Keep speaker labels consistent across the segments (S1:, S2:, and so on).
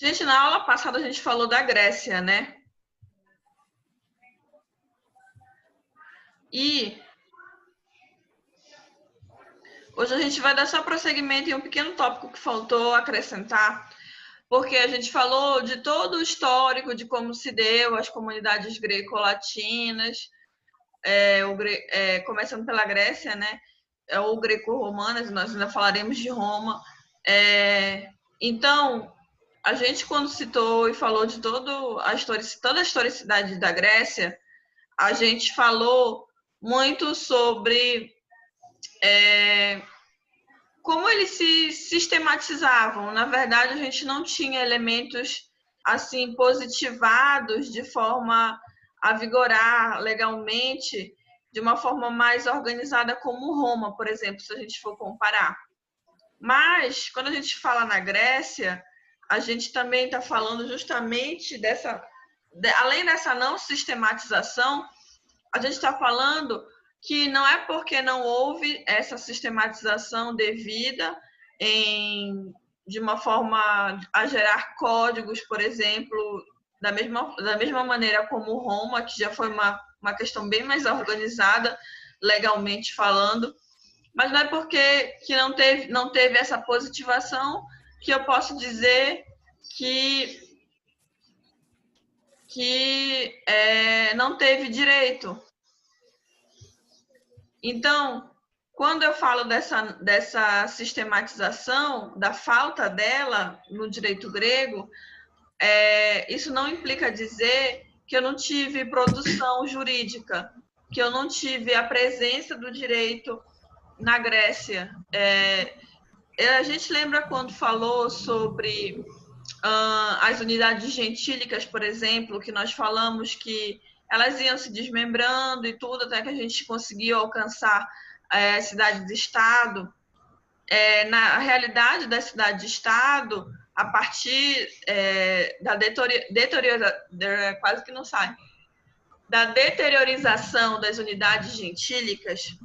S1: Gente, na aula passada a gente falou da Grécia, né? E hoje a gente vai dar só prosseguimento em um pequeno tópico que faltou acrescentar, porque a gente falou de todo o histórico de como se deu as comunidades greco-latinas, começando pela Grécia, né? Ou greco-romanas, nós ainda falaremos de Roma. Então, a gente quando citou e falou de toda a historicidade da Grécia, a gente falou muito sobre como eles se sistematizavam. Na verdade, a gente não tinha elementos assim positivados de forma a vigorar legalmente de uma forma mais organizada como Roma, por exemplo, se a gente for comparar. Mas quando a gente fala na Grécia, a gente também está falando justamente além dessa não sistematização, a gente está falando que não é porque não houve essa sistematização devida de uma forma a gerar códigos, por exemplo, da mesma maneira como Roma, que já foi uma questão bem mais organizada, legalmente falando, mas não é porque que não teve essa positivação que eu posso dizer que não teve direito. Então, quando eu falo dessa sistematização, da falta dela no direito grego, isso não implica dizer que eu não tive produção jurídica, que eu não tive a presença do direito na Grécia. A gente lembra quando falou sobre as unidades gentílicas, por exemplo, que nós falamos que elas iam se desmembrando e tudo, até que a gente conseguiu alcançar a cidade de Estado. Na realidade da cidade de Estado, a partir quase que não sai, da deteriorização das unidades gentílicas,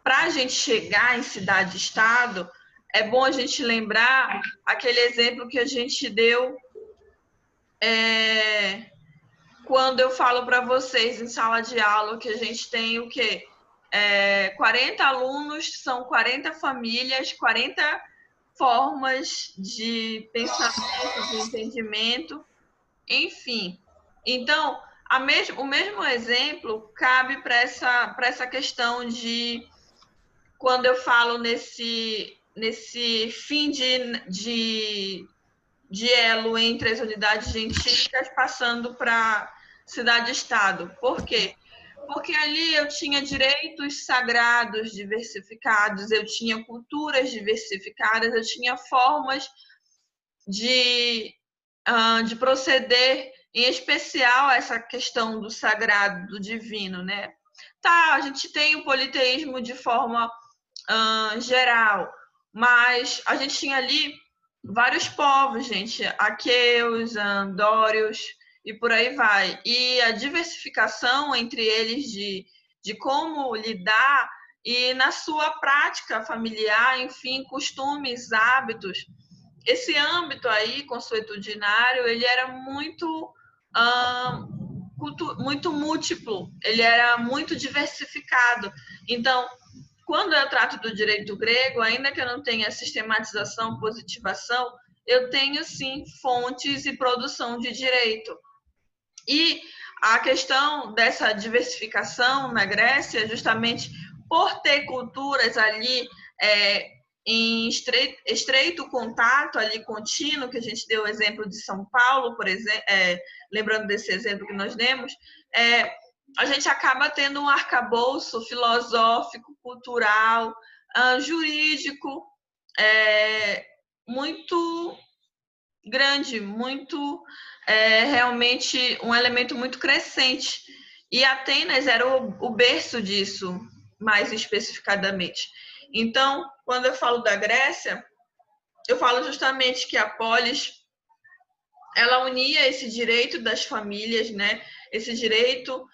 S1: para a gente chegar em cidade de Estado, é bom a gente lembrar aquele exemplo que a gente deu quando eu falo para vocês em sala de aula que a gente tem o quê? 40 alunos, são 40 famílias, 40 formas de pensamento, de entendimento, enfim. Então, o mesmo exemplo cabe para essa questão de quando eu falo nesse fim de elo entre as unidades gentílicas passando para cidade-estado. Por quê? Porque ali eu tinha direitos sagrados diversificados, eu tinha culturas diversificadas, eu tinha formas de proceder, em especial essa questão do sagrado, do divino, né? Tá, a gente tem o politeísmo de forma geral, mas a gente tinha ali vários povos, gente, aqueus, andórios e por aí vai. E a diversificação entre eles de como lidar e na sua prática familiar, enfim, costumes, hábitos. Esse âmbito aí consuetudinário, ele era muito múltiplo, ele era muito diversificado. Então, quando eu trato do direito grego, ainda que eu não tenha sistematização, positivação, eu tenho sim fontes e produção de direito. E a questão dessa diversificação na Grécia, justamente por ter culturas ali em estreito contato ali contínuo, que a gente deu o exemplo de São Paulo, por exemplo, lembrando desse exemplo que nós demos, a gente acaba tendo um arcabouço filosófico, cultural, jurídico, muito grande, muito realmente um elemento muito crescente. E Atenas era o berço disso, mais especificadamente. Então, quando eu falo da Grécia, eu falo justamente que a polis ela unia esse direito das famílias, né? Esse direito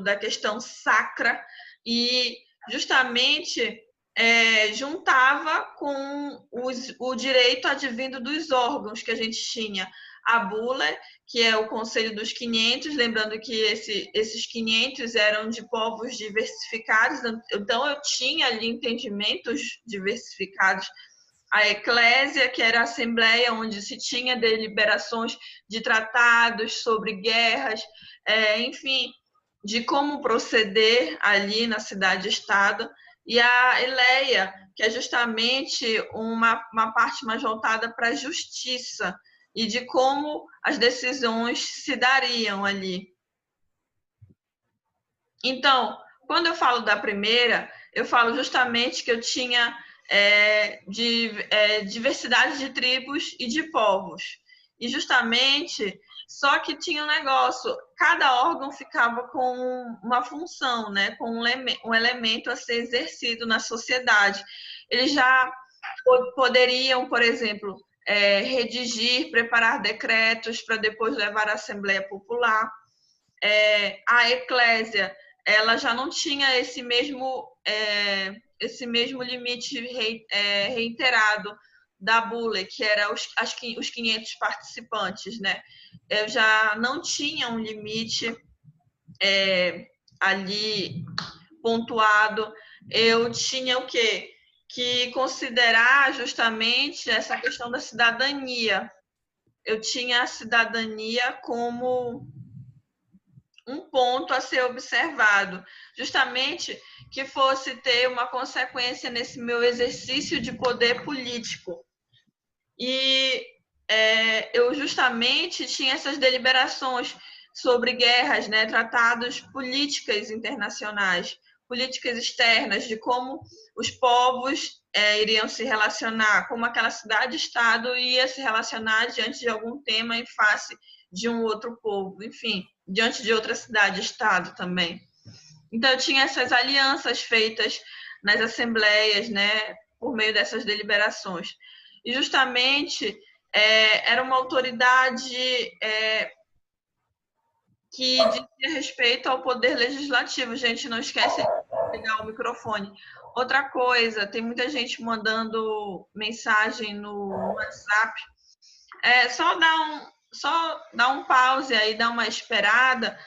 S1: da questão sacra e justamente juntava com o direito advindo dos órgãos que a gente tinha. A bula, que é o Conselho dos 500, lembrando que esses 500 eram de povos diversificados, então eu tinha ali entendimentos diversificados. A eclésia, que era a assembleia onde se tinha deliberações de tratados sobre guerras, enfim, de como proceder ali na cidade-estado, e a eleia, que é justamente uma parte mais voltada para a justiça e de como as decisões se dariam ali. Então, quando eu falo da primeira, eu falo justamente que eu tinha diversidade de tribos e de povos. E justamente, só que tinha um negócio, cada órgão ficava com uma função, né? Com um elemento a ser exercido na sociedade. Eles já poderiam, por exemplo, redigir, preparar decretos para depois levar à Assembleia Popular. A eclésia, ela já não tinha esse mesmo limite reiterado da bula, que era os 500 participantes, né? Eu já não tinha um limite ali pontuado. Eu tinha o quê? Que considerar justamente essa questão da cidadania. Eu tinha a cidadania como um ponto a ser observado, justamente que fosse ter uma consequência nesse meu exercício de poder político. E eu justamente tinha essas deliberações sobre guerras, né, tratados, políticas internacionais, políticas externas, de como os povos iriam se relacionar, como aquela cidade-estado ia se relacionar diante de algum tema em face de um outro povo, enfim, diante de outra cidade-estado também. Então, eu tinha essas alianças feitas nas assembleias, né, por meio dessas deliberações. E, justamente, era uma autoridade que dizia respeito ao poder legislativo. Gente, não esquece de ligar o microfone. Outra coisa, tem muita gente mandando mensagem no WhatsApp. Só dar um pause aí, dar uma esperada,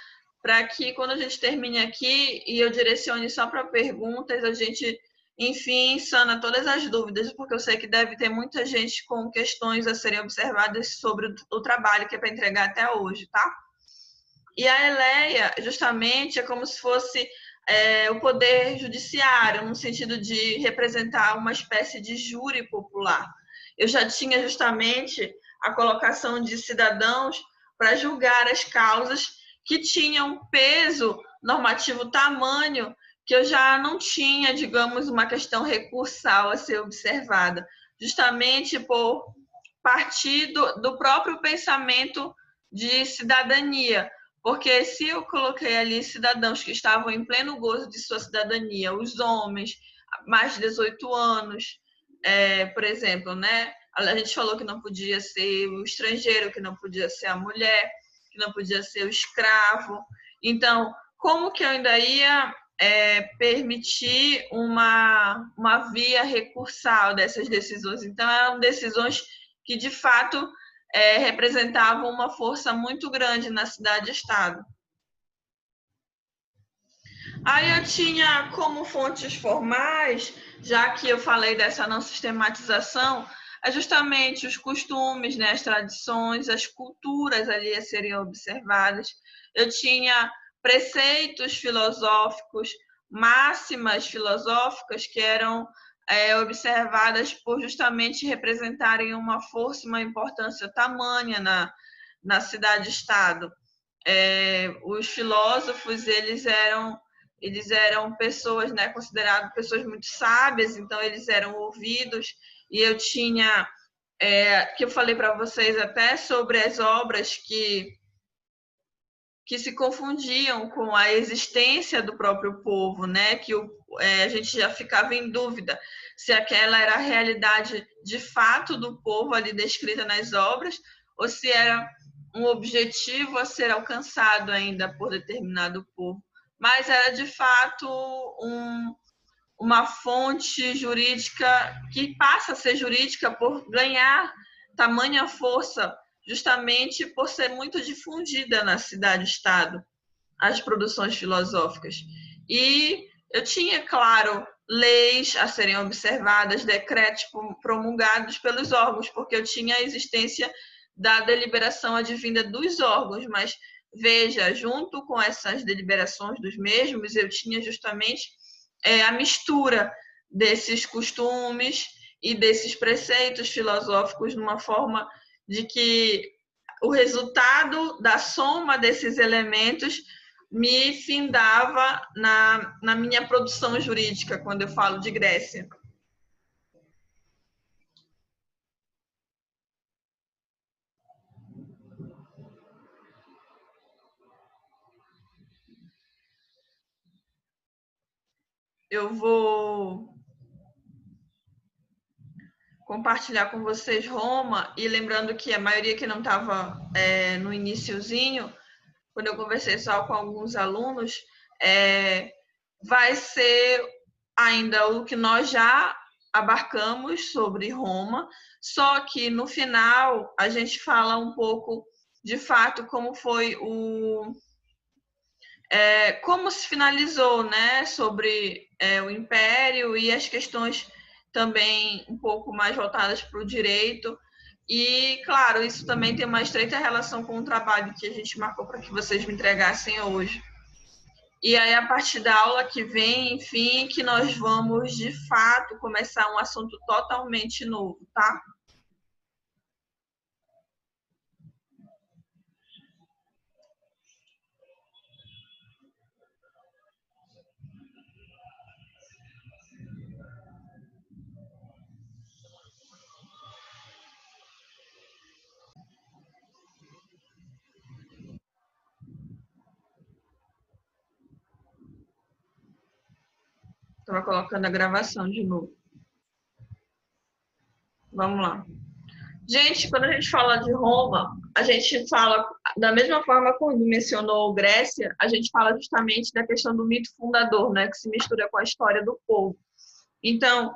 S1: para que quando a gente termine aqui e eu direcione só para perguntas, a gente, enfim, sana todas as dúvidas, porque eu sei que deve ter muita gente com questões a serem observadas sobre o trabalho que é para entregar até hoje, tá? E a eleia, justamente, é como se fosse o poder judiciário, no sentido de representar uma espécie de júri popular. Eu já tinha justamente a colocação de cidadãos para julgar as causas que tinham peso normativo tamanho que eu já não tinha, digamos, uma questão recursal a ser observada, justamente por partir do próprio pensamento de cidadania. Porque se eu coloquei ali cidadãos que estavam em pleno gozo de sua cidadania, os homens, mais de 18 anos, por exemplo, né? A gente falou que não podia ser o estrangeiro, que não podia ser a mulher, que não podia ser o escravo. Então, como que eu ainda ia permitir uma via recursal dessas decisões? Então, eram decisões que, de fato, representavam uma força muito grande na cidade-estado. Aí eu tinha como fontes formais, já que eu falei dessa não sistematização, justamente os costumes, né, as tradições, as culturas ali a serem observadas. Eu tinha preceitos filosóficos, máximas filosóficas que eram observadas por justamente representarem uma força, uma importância tamanha na cidade-estado. Os filósofos, eles eram pessoas, né, consideradas pessoas muito sábias, então eles eram ouvidos, e eu tinha, que eu falei para vocês até sobre as obras que se confundiam com a existência do próprio povo, né, que a gente já ficava em dúvida se aquela era a realidade de fato do povo ali descrita nas obras, ou se era um objetivo a ser alcançado ainda por determinado povo. Mas era de fato uma fonte jurídica que passa a ser jurídica por ganhar tamanha força, justamente por ser muito difundida na cidade-estado, as produções filosóficas. E eu tinha, claro, leis a serem observadas, decretos promulgados pelos órgãos, porque eu tinha a existência da deliberação advinda dos órgãos, mas veja, junto com essas deliberações dos mesmos, eu tinha justamente a mistura desses costumes e desses preceitos filosóficos numa forma de que o resultado da soma desses elementos me findava na minha produção jurídica, quando eu falo de Grécia. Eu vou compartilhar com vocês Roma, e lembrando que a maioria que não estava no iniciozinho, quando eu conversei só com alguns alunos, vai ser ainda o que nós já abarcamos sobre Roma, só que no final a gente fala um pouco, de fato, como foi como se finalizou, né, sobre o Império e as questões também um pouco mais voltadas para o direito. E, claro, isso também tem uma estreita relação com o trabalho que a gente marcou para que vocês me entregassem hoje. E aí, a partir da aula que vem, enfim, que nós vamos, de fato, começar um assunto totalmente novo, tá? Estava colocando a gravação de novo. Vamos lá. Gente, quando a gente fala de Roma, a gente fala, da mesma forma quando mencionou Grécia, a gente fala justamente da questão do mito fundador, né, que se mistura com a história do povo. Então,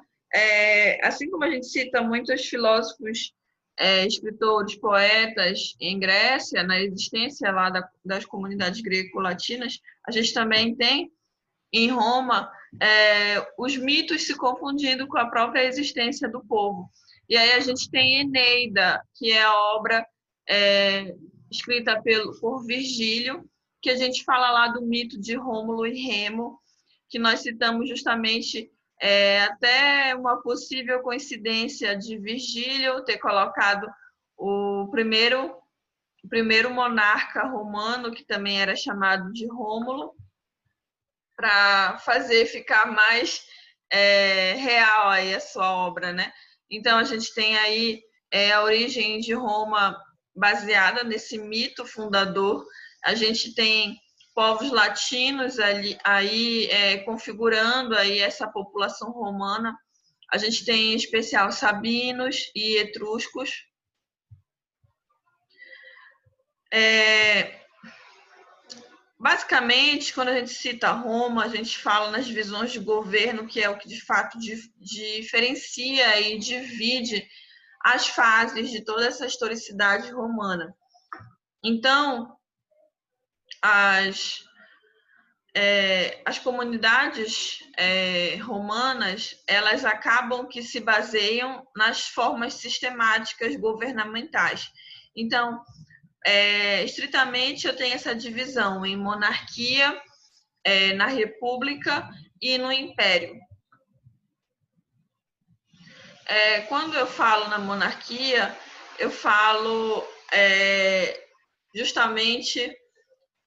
S1: assim como a gente cita muitos filósofos, escritores, poetas em Grécia, na existência lá das comunidades greco-latinas, a gente também tem em Roma os mitos se confundindo com a própria existência do povo. E aí a gente tem Eneida, que é a obra escrita por Virgílio, que a gente fala lá do mito de Rômulo e Remo, que nós citamos justamente até uma possível coincidência de Virgílio ter colocado o primeiro monarca romano, que também era chamado de Rômulo, para fazer ficar mais real aí a sua obra, né? Então a gente tem aí a origem de Roma baseada nesse mito fundador. A gente tem povos latinos ali aí configurando aí essa população romana. A gente tem em especial sabinos e etruscos. Basicamente, quando a gente cita Roma, a gente fala nas divisões de governo, que é o que de fato diferencia e divide as fases de toda essa historicidade romana. Então, as comunidades romanas, elas acabam que se baseiam nas formas sistemáticas governamentais. Então, estritamente, eu tenho essa divisão em monarquia, na república e no império. Quando eu falo na monarquia, eu falo justamente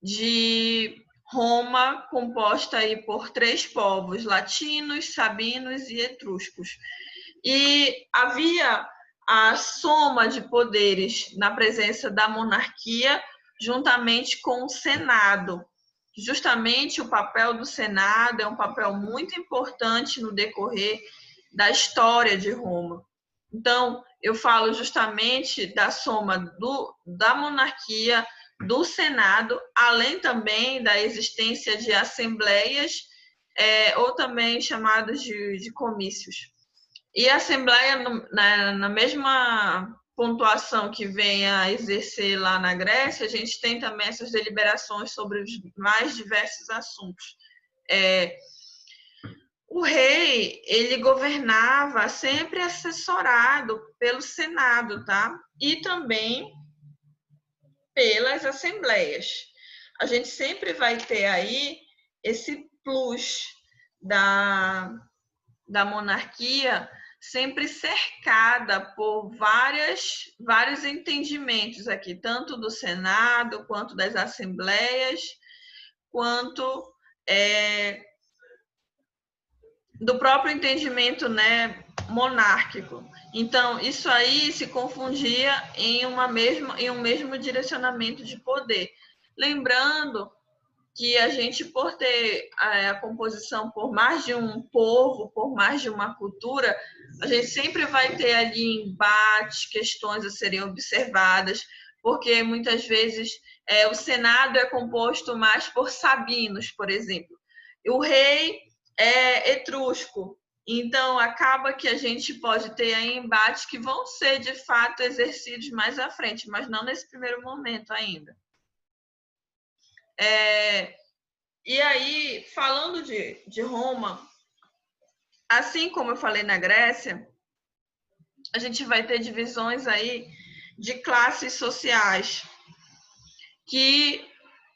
S1: de Roma, composta aí por 3 povos, latinos, sabinos e etruscos. E havia a soma de poderes na presença da monarquia, juntamente com o Senado. Justamente o papel do Senado é um papel muito importante no decorrer da história de Roma. Então, eu falo justamente da soma da monarquia, do Senado, além também da existência de assembleias ou também chamados de comícios. E a Assembleia, na mesma pontuação que vem a exercer lá na Grécia, a gente tem também essas deliberações sobre os mais diversos assuntos. O rei, ele governava sempre assessorado pelo Senado, tá? E também pelas assembleias. A gente sempre vai ter aí esse plus da monarquia, sempre cercada por vários entendimentos aqui, tanto do Senado, quanto das assembleias, quanto do próprio entendimento, né, monárquico. Então, isso aí se confundia em um mesmo direcionamento de poder. Lembrando que a gente, por ter a composição por mais de um povo, por mais de uma cultura, a gente sempre vai ter ali embates, questões a serem observadas, porque muitas vezes o Senado é composto mais por sabinos, por exemplo. O rei é etrusco, então acaba que a gente pode ter aí embates que vão ser de fato exercidos mais à frente, mas não nesse primeiro momento ainda. E aí, falando de Roma, assim como eu falei na Grécia, a gente vai ter divisões aí de classes sociais que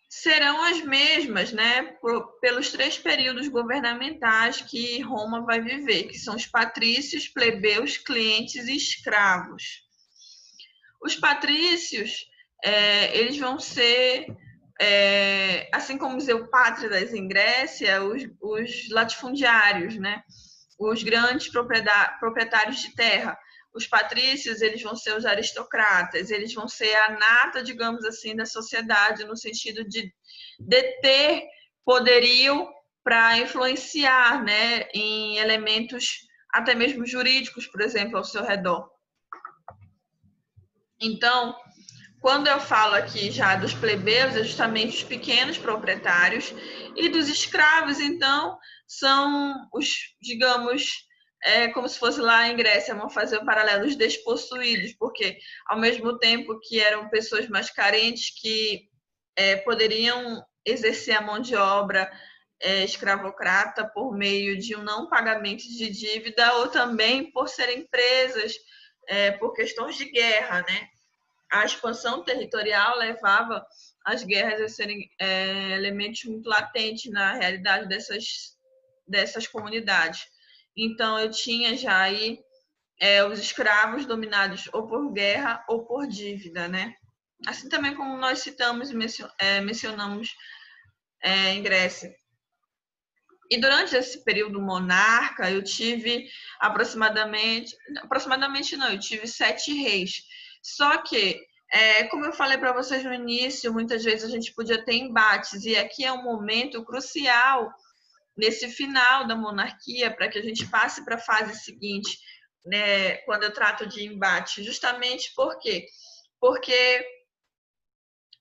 S1: serão as mesmas, né, pelos 3 períodos governamentais que Roma vai viver, que são os patrícios, plebeus, clientes e escravos. Os patrícios, eles vão ser, assim como os eupátridas em Grécia, os latifundiários, né? Os grandes proprietários de terra. Os patrícios, eles vão ser os aristocratas, eles vão ser a nata, digamos assim, da sociedade, no sentido de deter poderio para influenciar, né, em elementos até mesmo jurídicos, por exemplo, ao seu redor. Então, quando eu falo aqui já dos plebeus, é justamente os pequenos proprietários, e dos escravos, então, são os, digamos, como se fosse lá em Grécia, vamos fazer o paralelo, os despossuídos, porque ao mesmo tempo que eram pessoas mais carentes que poderiam exercer a mão de obra escravocrata por meio de um não pagamento de dívida, ou também por serem presas por questões de guerra, né? A expansão territorial levava as guerras a serem elementos muito latentes na realidade dessas comunidades. Então, eu tinha já aí os escravos dominados ou por guerra ou por dívida, né? Assim também como nós citamos e mencionamos em Grécia. E durante esse período monarca, eu tive aproximadamente não, eu tive 7 reis. Só que, como eu falei para vocês no início, muitas vezes a gente podia ter embates, e aqui é um momento crucial nesse final da monarquia para que a gente passe para a fase seguinte, né, quando eu trato de embate, justamente por quê? Porque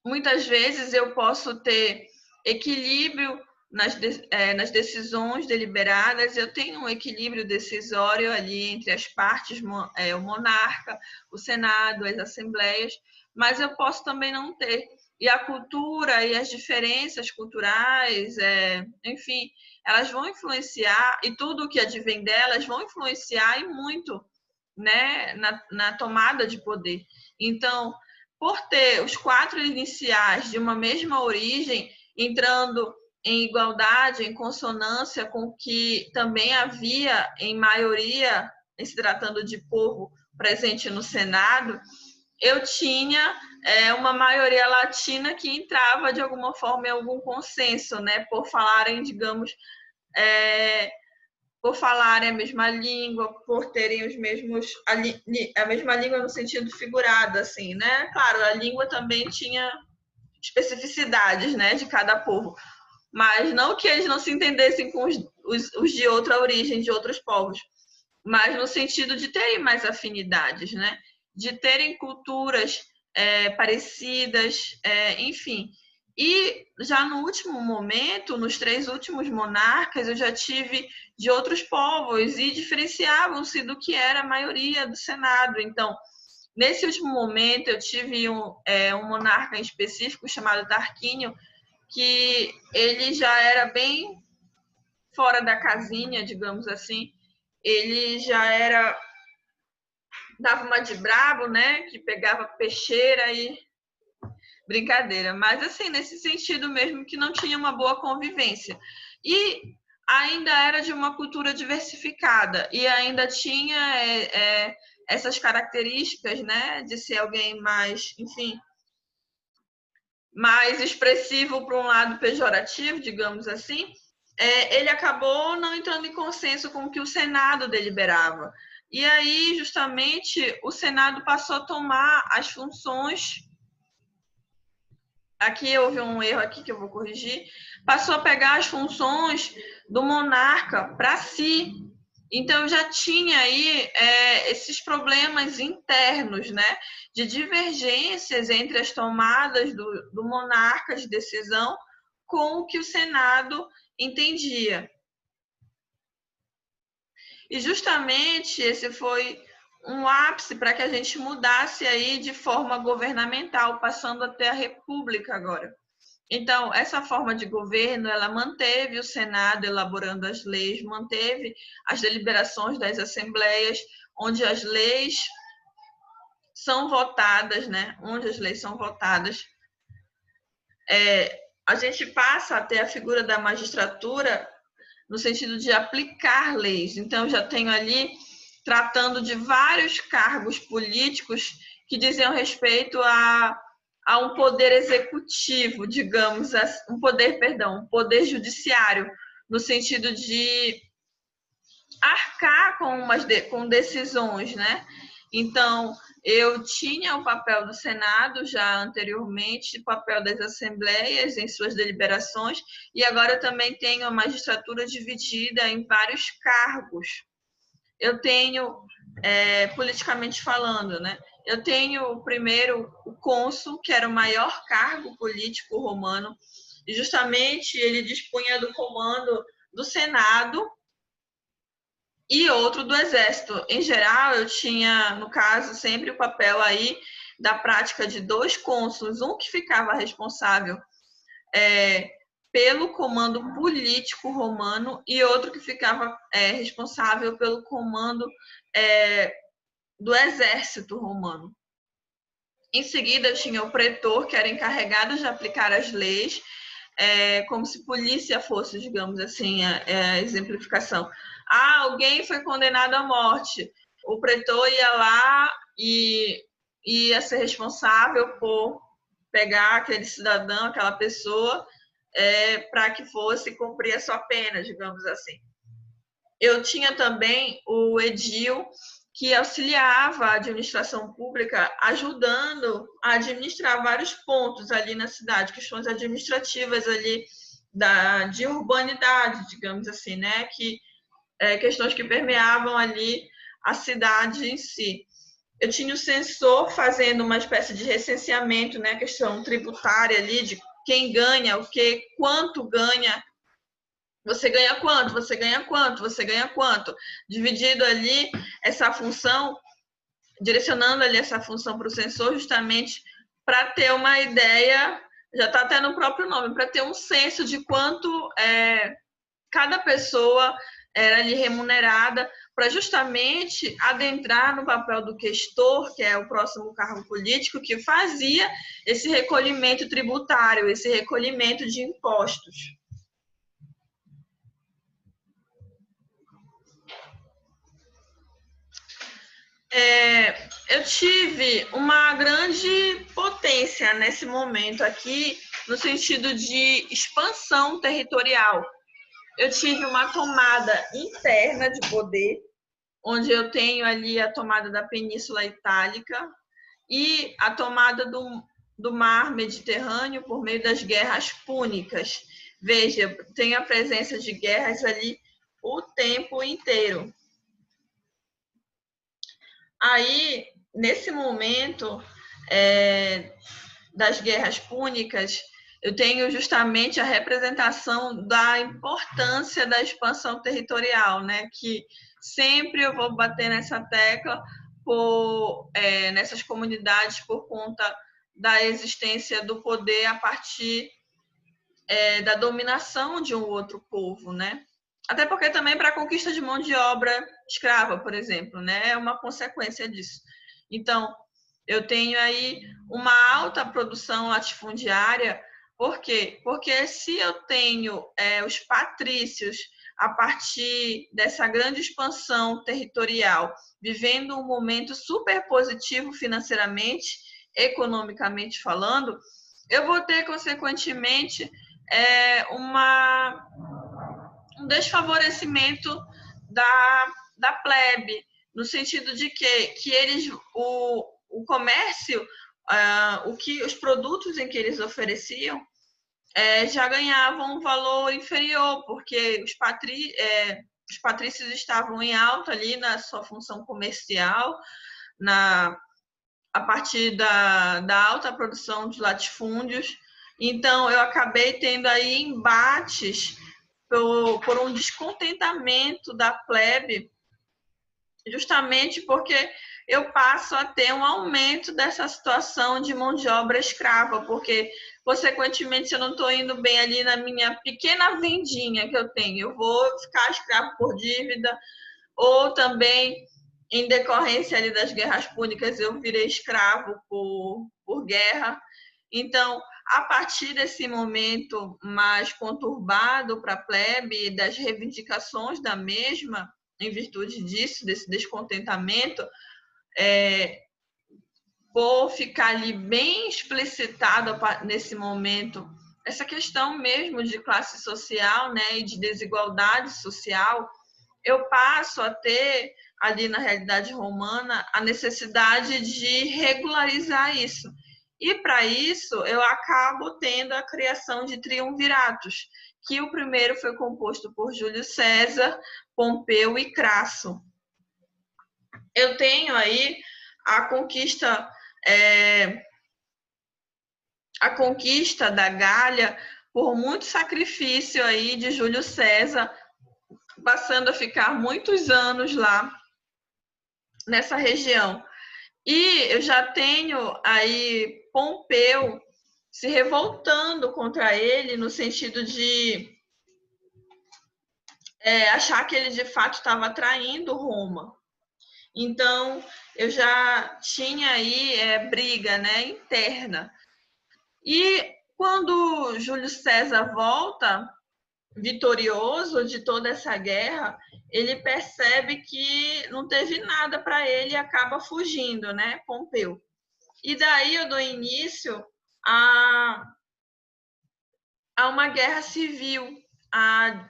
S1: muitas vezes eu posso ter equilíbrio nas decisões deliberadas, eu tenho um equilíbrio decisório ali entre as partes, o monarca, o Senado, as assembleias, mas eu posso também não ter. E a cultura e as diferenças culturais, enfim, elas vão influenciar, e tudo o que advém delas vão influenciar e muito, né, na tomada de poder. Então, por ter os 4 iniciais de uma mesma origem, entrando em igualdade, em consonância com o que também havia em maioria, em se tratando de povo presente no Senado, eu tinha uma maioria latina que entrava de alguma forma em algum consenso, né, por falarem, digamos, por falarem a mesma língua, por terem os mesmos a mesma língua no sentido figurado, assim, né? Claro, a língua também tinha especificidades, né, de cada povo, mas não que eles não se entendessem com os de outra origem, de outros povos, mas no sentido de terem mais afinidades, né? De terem culturas parecidas, enfim. E já no último momento, nos 3 últimos monarcas, eu já tive de outros povos e diferenciavam-se do que era a maioria do Senado. Então, nesse último momento, eu tive um monarca em específico chamado Tarquínio, que ele já era bem fora da casinha, digamos assim. Ele já era, dava uma de brabo, né? Que pegava peixeira e brincadeira. Mas assim, nesse sentido mesmo que não tinha uma boa convivência. E ainda era de uma cultura diversificada e ainda tinha essas características, né? De ser alguém mais, enfim, mais expressivo para um lado pejorativo, digamos assim, ele acabou não entrando em consenso com o que o Senado deliberava. E aí, justamente, o Senado passou a tomar as funções. Aqui houve um erro aqui que eu vou corrigir. Passou a pegar as funções do monarca para si. Então já tinha aí esses problemas internos, né, de divergências entre as tomadas do monarca de decisão com o que o Senado entendia. E justamente esse foi um ápice para que a gente mudasse aí de forma governamental, passando até a República agora. Então, essa forma de governo, ela manteve o Senado elaborando as leis, manteve as deliberações das assembleias, onde as leis são votadas, né? Onde as leis são votadas. A gente passa a ter a figura da magistratura no sentido de aplicar leis. Então, já tenho ali tratando de vários cargos políticos que diziam respeito a um poder executivo, digamos, um poder judiciário, no sentido de arcar com decisões, né? Então, eu tinha o papel do Senado já anteriormente, o papel das assembleias em suas deliberações, e agora eu também tenho a magistratura dividida em vários cargos. Eu tenho, politicamente falando, né? Eu tenho primeiro o cônsul, que era o maior cargo político romano, e justamente ele dispunha do comando do Senado e outro do Exército. Em geral, eu tinha, no caso, sempre o papel aí da prática de 2 cônsules, um que ficava responsável pelo comando político romano e outro que ficava responsável pelo comando do exército romano. Em seguida, eu tinha o pretor, que era encarregado de aplicar as leis, como se polícia fosse, digamos assim, a exemplificação. Alguém foi condenado à morte. O pretor ia lá e ia ser responsável por pegar aquele cidadão, aquela pessoa, para que fosse cumprir a sua pena, digamos assim. Eu tinha também o edil, que auxiliava a administração pública, ajudando a administrar vários pontos ali na cidade, questões administrativas ali de urbanidade, digamos assim, né? Questões que permeavam ali a cidade em si. Eu tinha o censor fazendo uma espécie de recenseamento, né? Questão tributária ali, de quem ganha o quê, quanto ganha. Você ganha quanto? Você ganha quanto? Você ganha quanto? Dividido ali essa função, direcionando ali essa função para o censor, justamente para ter uma ideia, já está até no próprio nome, para ter um senso de quanto cada pessoa era ali remunerada, para justamente adentrar no papel do questor, que é o próximo cargo político, que fazia esse recolhimento tributário, esse recolhimento de impostos. Eu tive uma grande potência nesse momento aqui, no sentido de expansão territorial. Eu tive uma tomada interna de poder, onde eu tenho ali a tomada da Península Itálica e a tomada do Mar Mediterrâneo por meio das guerras púnicas. Veja, tem a presença de guerras ali o tempo inteiro. Aí, nesse momento das guerras púnicas, eu tenho justamente a representação da importância da expansão territorial, né? Que sempre eu vou bater nessa tecla nessas comunidades por conta da existência do poder a partir da dominação de um outro povo, né? Até porque também para a conquista de mão de obra escrava, por exemplo, né? É uma consequência disso. Então, eu tenho aí uma alta produção latifundiária. Por quê? Porque se eu tenho os patrícios a partir dessa grande expansão territorial, vivendo um momento super positivo financeiramente, economicamente falando, eu vou ter, consequentemente, um desfavorecimento da plebe, no sentido de que eles, o comércio, os produtos em que eles ofereciam já ganhavam um valor inferior, porque os patrícios estavam em alta ali na sua função comercial, a partir da alta produção de latifúndios. Então, eu acabei tendo aí embates por um descontentamento da plebe, justamente porque eu passo a ter um aumento dessa situação de mão de obra escrava, porque, consequentemente, se eu não estou indo bem ali na minha pequena vendinha que eu tenho, eu vou ficar escravo por dívida, ou também, em decorrência ali das guerras púnicas, eu virei escravo por guerra. Então, a partir desse momento mais conturbado para a plebe, das reivindicações da mesma, em virtude disso, desse descontentamento, por ficar ali bem explicitado nesse momento essa questão mesmo de classe social, né, e de desigualdade social, eu passo a ter ali na realidade romana a necessidade de regularizar isso. E para isso eu acabo tendo a criação de triunviratos, que o primeiro foi composto por Júlio César, Pompeu e Crasso. Eu tenho aí a conquista da Gália por muito sacrifício aí de Júlio César, passando a ficar muitos anos lá nessa região. E eu já tenho aí Pompeu se revoltando contra ele, no sentido de achar que ele de fato estava traindo Roma. Então, eu já tinha aí briga, né, interna. E quando Júlio César volta vitorioso de toda essa guerra, ele percebe que não teve nada para ele e acaba fugindo, né, Pompeu. E daí eu dou início a uma guerra civil, a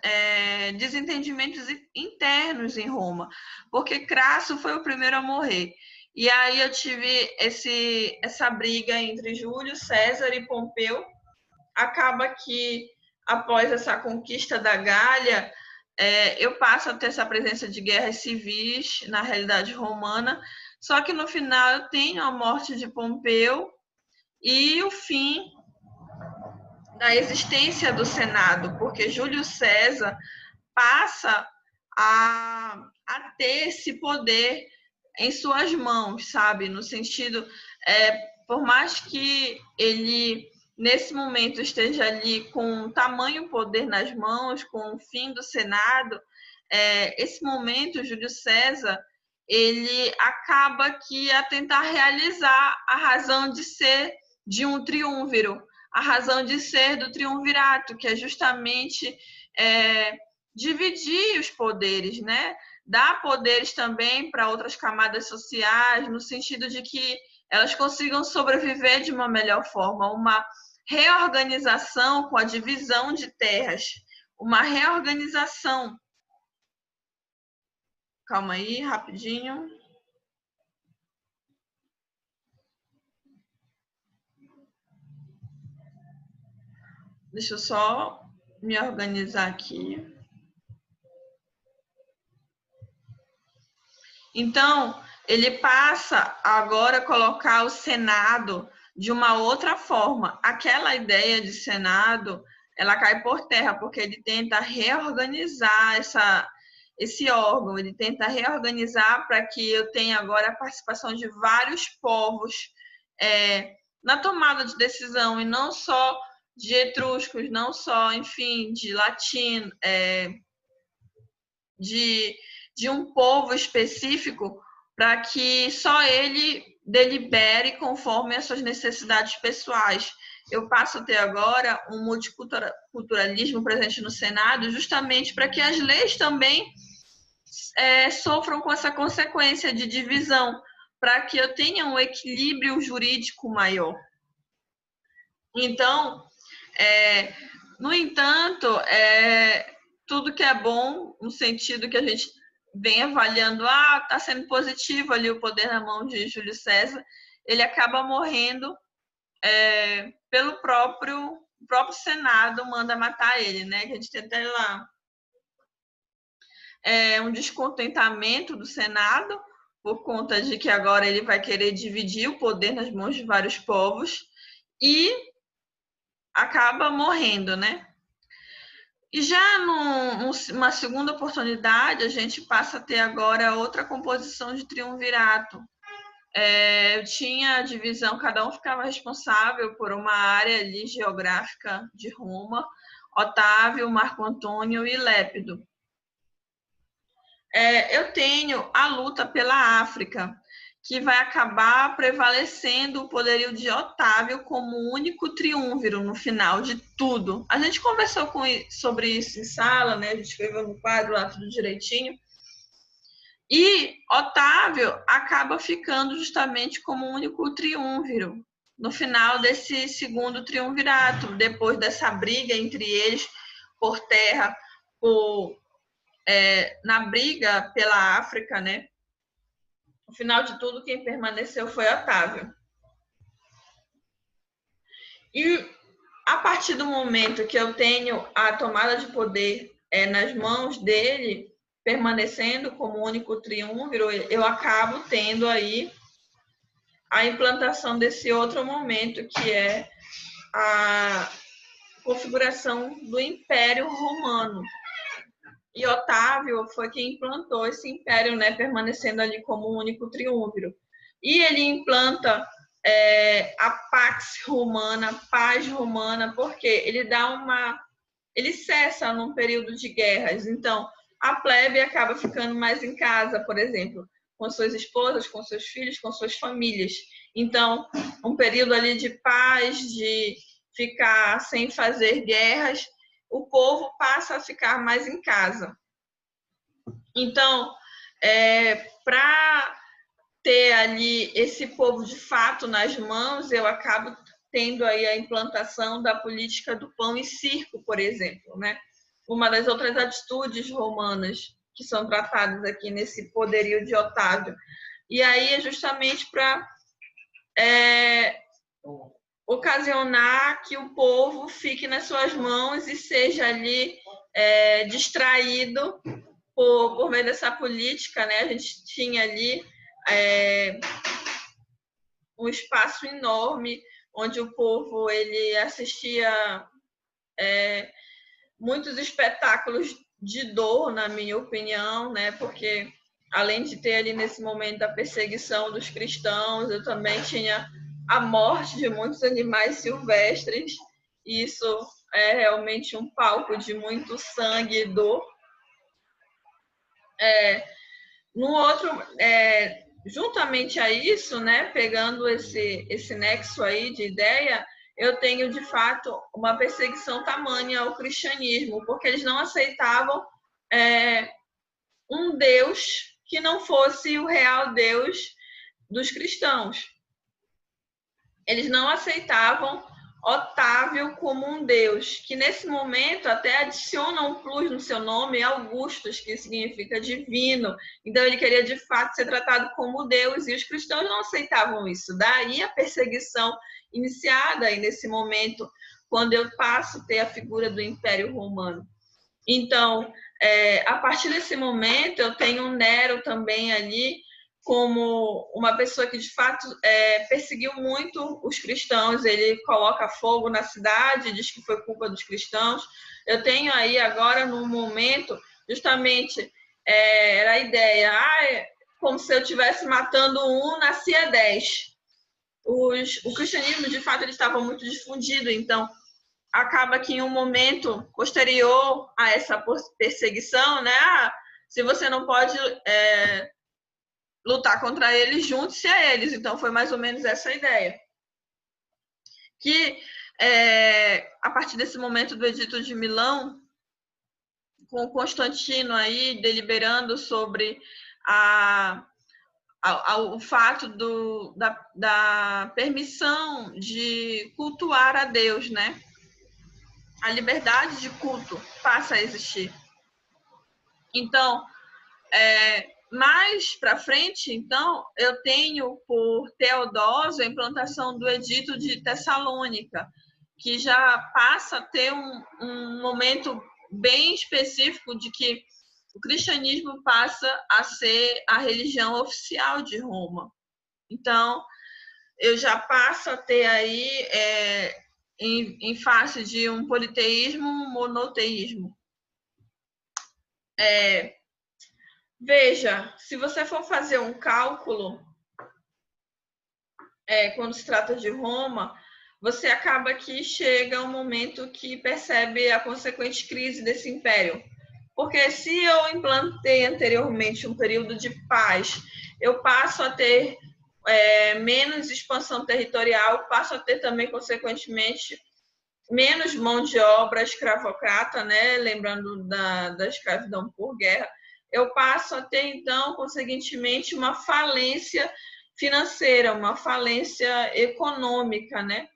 S1: desentendimentos internos em Roma, porque Crasso foi o primeiro a morrer. E aí eu tive essa briga entre Júlio César e Pompeu. Acaba que, após essa conquista da Gália, eu passo a ter essa presença de guerras civis na realidade romana, só que no final eu tenho a morte de Pompeu e o fim da existência do Senado, porque Júlio César passa a ter esse poder em suas mãos, sabe? No sentido, por mais que ele, nesse momento, esteja ali com tamanho poder nas mãos, com o fim do Senado, esse momento, Júlio César, ele acaba que a tentar realizar a razão de ser de um triunviro, a razão de ser do triunvirato, que é justamente dividir os poderes, né? Dar poderes também para outras camadas sociais, no sentido de que elas consigam sobreviver de uma melhor forma, uma reorganização com a divisão de terras, uma reorganização. Calma aí, rapidinho. Deixa eu só me organizar aqui. Então, ele passa agora a colocar o Senado de uma outra forma. Aquela ideia de Senado, ela cai por terra, porque ele tenta reorganizar esse órgão, ele tenta reorganizar para que eu tenha agora a participação de vários povos na tomada de decisão, e não só de etruscos, não só, enfim, de latino, de um povo específico, para que só ele delibere conforme as suas necessidades pessoais. Eu passo a ter agora um multiculturalismo presente no Senado, justamente para que as leis também sofram com essa consequência de divisão, para que eu tenha um equilíbrio jurídico maior. Então, no entanto, tudo que é bom, no sentido que a gente vem avaliando, está sendo positivo ali o poder na mão de Júlio César, ele acaba morrendo pelo próprio Senado manda matar ele, né? Que a gente tem até lá um descontentamento do Senado por conta de que agora ele vai querer dividir o poder nas mãos de vários povos e acaba morrendo, né? E já numa segunda oportunidade, a gente passa a ter agora outra composição de triunvirato. Tinha a divisão, cada um ficava responsável por uma área ali geográfica de Roma, Otávio, Marco Antônio e Lépido. Eu tenho a luta pela África, que vai acabar prevalecendo o poderio de Otávio como único triunviro no final de tudo. A gente conversou sobre isso em sala, né? A gente escreveu no quadro lá tudo direitinho. E Otávio acaba ficando justamente como único triunviro no final desse segundo triunvirato, depois dessa briga entre eles por terra, na briga pela África, né? No final de tudo, quem permaneceu foi Otávio. E a partir do momento que eu tenho a tomada de poder nas mãos dele, permanecendo como único triunviro, eu acabo tendo aí a implantação desse outro momento, que é a configuração do Império Romano. E Otávio foi quem implantou esse império, né, permanecendo ali como único triunviro. E ele implanta a Pax Romana, paz romana, porque ele cessa num período de guerras. Então, a plebe acaba ficando mais em casa, por exemplo, com suas esposas, com seus filhos, com suas famílias. Então, um período ali de paz, de ficar sem fazer guerras, o povo passa a ficar mais em casa. Então, para ter ali esse povo de fato nas mãos, eu acabo tendo aí a implantação da política do pão e circo, por exemplo, né? Uma das outras atitudes romanas que são tratadas aqui nesse poderio de Otávio. E aí é justamente para ocasionar que o povo fique nas suas mãos e seja ali distraído por meio dessa política, né? A gente tinha ali um espaço enorme onde o povo ele assistia muitos espetáculos de dor, na minha opinião, né? Porque além de ter ali nesse momento a perseguição dos cristãos, eu também tinha a morte de muitos animais silvestres. E isso é realmente um palco de muito sangue e dor. No outro, juntamente a isso, né, pegando esse nexo aí de ideia, eu tenho, de fato, uma perseguição tamanha ao cristianismo, porque eles não aceitavam um Deus que não fosse o real Deus dos cristãos. Eles não aceitavam Otávio como um deus, que nesse momento até adiciona um plus no seu nome, Augustus, que significa divino. Então ele queria de fato ser tratado como Deus, e os cristãos não aceitavam isso. Daí a perseguição iniciada aí nesse momento, quando eu passo a ter a figura do Império Romano. Então, a partir desse momento, eu tenho Nero também ali como uma pessoa que, de fato, perseguiu muito os cristãos. Ele coloca fogo na cidade, diz que foi culpa dos cristãos. Eu tenho aí agora, no momento, justamente, era a ideia, como se eu estivesse matando um, nascia 10. O cristianismo, de fato, ele estava muito difundido, então acaba que em um momento posterior a essa perseguição, né? Se você não pode lutar contra eles, junte-se a eles. Então foi mais ou menos essa a ideia. Que a partir desse momento do Edito de Milão, com Constantino aí deliberando sobre o fato da permissão de cultuar a Deus, né? A liberdade de culto passa a existir. Então, mais para frente, então, eu tenho por Teodósio a implantação do Edito de Tessalônica, que já passa a ter um momento bem específico de que o cristianismo passa a ser a religião oficial de Roma. Então, eu já passo a ter aí, em face de um politeísmo, um monoteísmo. Veja, se você for fazer um cálculo, quando se trata de Roma, você acaba que chega um momento que percebe a consequente crise desse império. Porque se eu implantei anteriormente um período de paz, eu passo a ter menos expansão territorial, passo a ter também, consequentemente, menos mão de obra escravocrata, né? Lembrando da escravidão por guerra, eu passo a ter, então, consequentemente, uma falência financeira, uma falência econômica, né?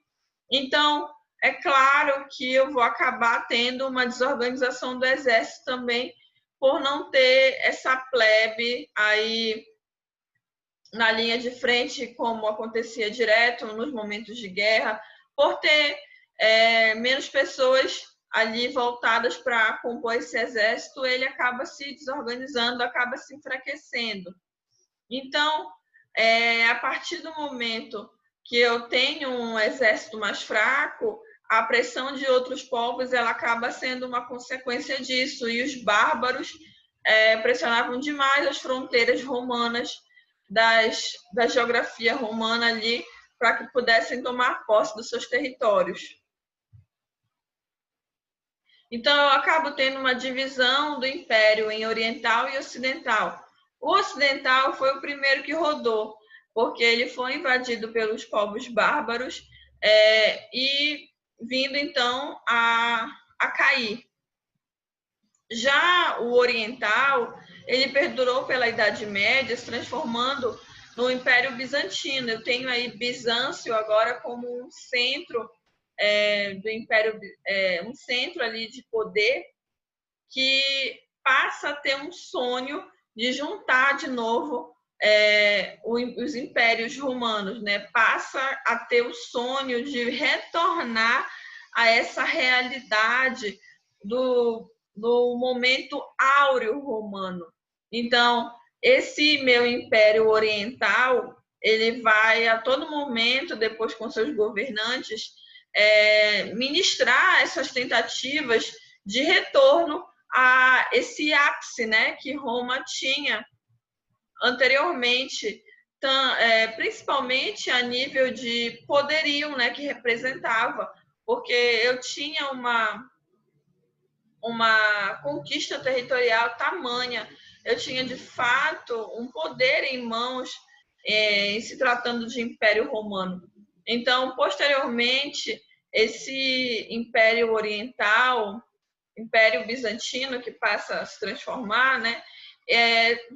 S1: Então, é claro que eu vou acabar tendo uma desorganização do exército também, por não ter essa plebe aí na linha de frente, como acontecia direto nos momentos de guerra, por ter menos pessoas ali voltadas para compor esse exército, ele acaba se desorganizando, acaba se enfraquecendo. Então, a partir do momento que eu tenho um exército mais fraco, a pressão de outros povos ela acaba sendo uma consequência disso, e os bárbaros pressionavam demais as fronteiras romanas da geografia romana ali, para que pudessem tomar posse dos seus territórios. Então, eu acabo tendo uma divisão do império em oriental e ocidental. O ocidental foi o primeiro que rodou, porque ele foi invadido pelos povos bárbaros e vindo, então, a cair. Já o oriental, ele perdurou pela Idade Média, se transformando no Império Bizantino. Eu tenho aí Bizâncio agora como um centro do Império, um centro ali de poder que passa a ter um sonho de juntar de novo os impérios romanos, né? Passa a ter o sonho de retornar a essa realidade do momento áureo romano. Então, esse meu império oriental, ele vai a todo momento, depois com seus governantes, ministrar essas tentativas de retorno a esse ápice, né, que Roma tinha anteriormente, principalmente a nível de poderio, né, que representava, porque eu tinha uma conquista territorial tamanha, eu tinha de fato um poder em mãos em se tratando de Império Romano. Então, posteriormente, esse Império Oriental, Império Bizantino, que passa a se transformar, né,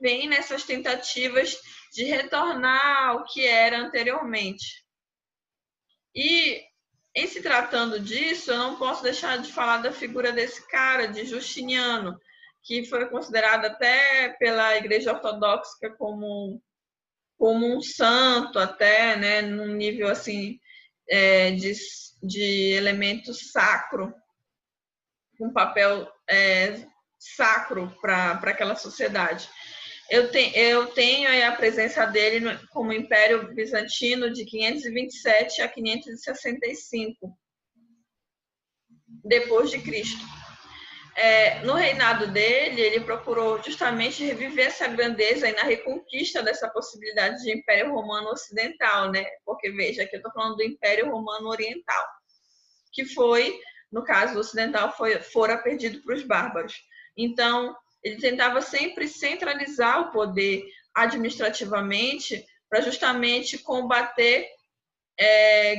S1: vem nessas tentativas de retornar ao que era anteriormente. E, em se tratando disso, eu não posso deixar de falar da figura desse cara, de Justiniano, que foi considerado até pela Igreja Ortodoxa como um santo, até, né, num nível assim de elemento sacro, um papel sacro para aquela sociedade. Eu tenho aí a presença dele como Império Bizantino de 527 a 565 depois de Cristo. No reinado dele, ele procurou justamente reviver essa grandeza e na reconquista dessa possibilidade de Império Romano Ocidental, né? Porque, veja, aqui eu estou falando do Império Romano Oriental, que foi, no caso ocidental, fora perdido para os bárbaros. Então, ele tentava sempre centralizar o poder administrativamente para justamente combater